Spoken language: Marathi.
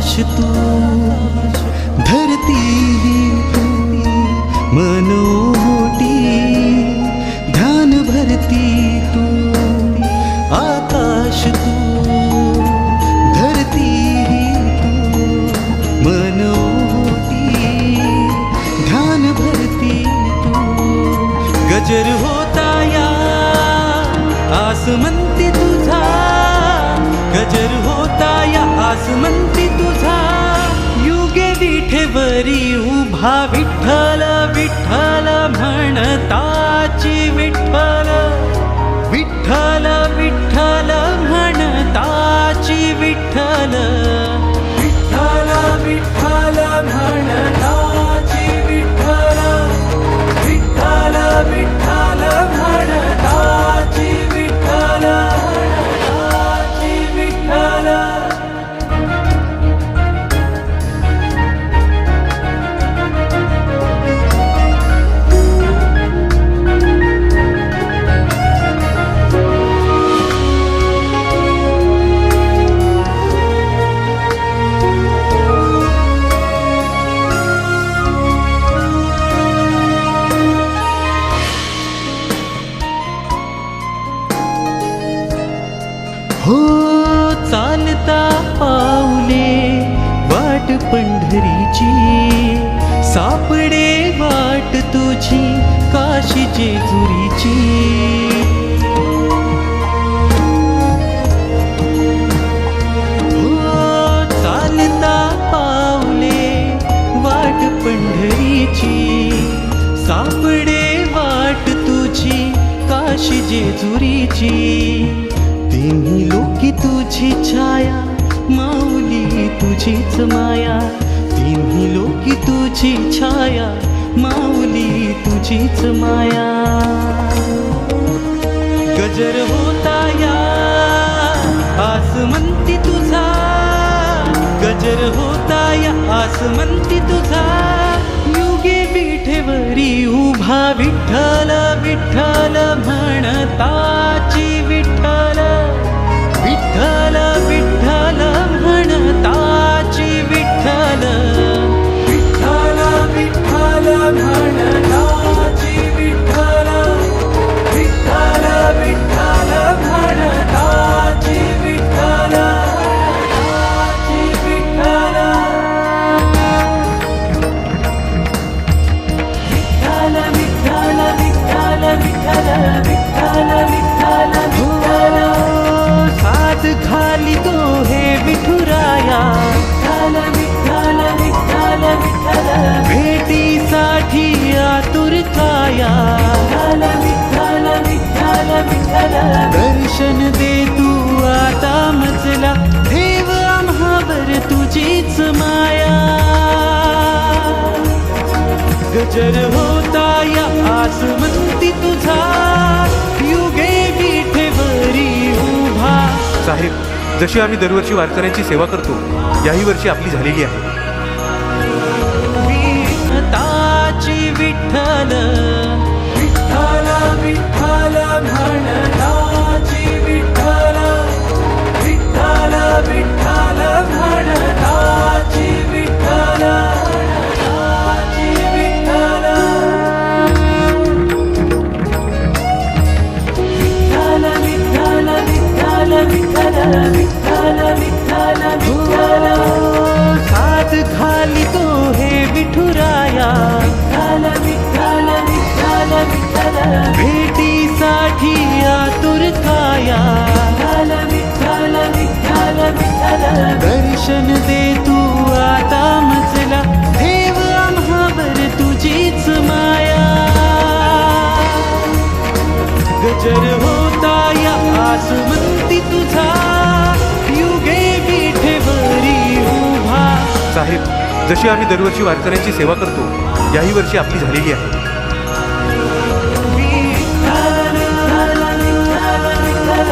आकाश तू धरती तू मनोटी ध्यान भरती तू आकाश तू धरती तू मनोटी ध्यान भरती तू गजर होता या आसमंती तुझा गजर होता या आसमंती तुझा युगे विठेवरी उभा विठ्ठल विठ्ठल म्हणताची विठ्ठल विठ्ठल विठ्ठल म्हणताची विठ्ठल विठ्ठल विठ्ठल म्हणताची विठ्ठल विठ्ठल विठ्ठल म्हणताची विठ्ठल म्हणताची विठ्ठल. हो चालता पाऊले वाट पंढरीची सापडे वाट तुझी काशी जेजुरीची हो चालता पाऊले वाट पंढरीची सापडे वाट तुझी काशी जेजुरीची तिन्ही लोकी तुझी छाया माऊली तुझीच माया तिन्ही लोकी तुझी छाया माऊली तुझीच माया गजर होता या आसमंती तुझा गजर होता या आसमंती तुझा युगे विठेवरी उभा विठ्ठल विठ्ठल म्हणताची विठ्ठल विठ्ठल विठ्ठल म्हणताची विठ्ठल विठ्ठल विठ्ठल म्हणताची विठ्ठल विठ्ठल विठ्ठल म्हणताची विठ्ठल म्हणताची विठ्ठल विठ्ठल विठ्ठल विठ्ठल विठ्ठल विठ्ठल विठ्ठल साथ खाली तो हे विठुराया विठ्ठल विठ्ठल विठ्ठल भेटीसाठी आतुर काया विठ्ठल विठ्ठल विठ्ठल दर्शन दे तू आता मजला देव आम्हावर तुझीच माया गजर होता या आसमंती तुझा युगे विठेवरी उभा. साहेब, जशी आम्ही दरवर्षी वारकऱ्यांची सेवा करतो याही वर्षी आपली झालेली आहे. विठ्ठलाची विठ्ठल विठ्ठल विठ्ठल म्हणताची विठ्ठल विठ्ठल विठ्ठल म्हणताची विठ्ठल म्हणताची विठ्ठल विठ्ठल विठ्ठल विठ्ठल विठ्ठल विठ्ठल विठ्ठल साथ खाली तो हे विठुराया विठ्ठल विठ्ठल विठ्ठल भेटीसाठी आतुर काया विठ्ठल विठ्ठल विठ्ठल दर्शन दे तू आता मजला देव आम्हावर तुझीच माया गजर होता या आसमंती तुझा युगे विठेवरी उभा. साहेब, जशी आम्ही दरवर्षी वारकऱ्यांची सेवा करतो याही वर्षी आपली झालेली आहे. विठ्ठल विठ्ठल विठ्ठल विठ्ठल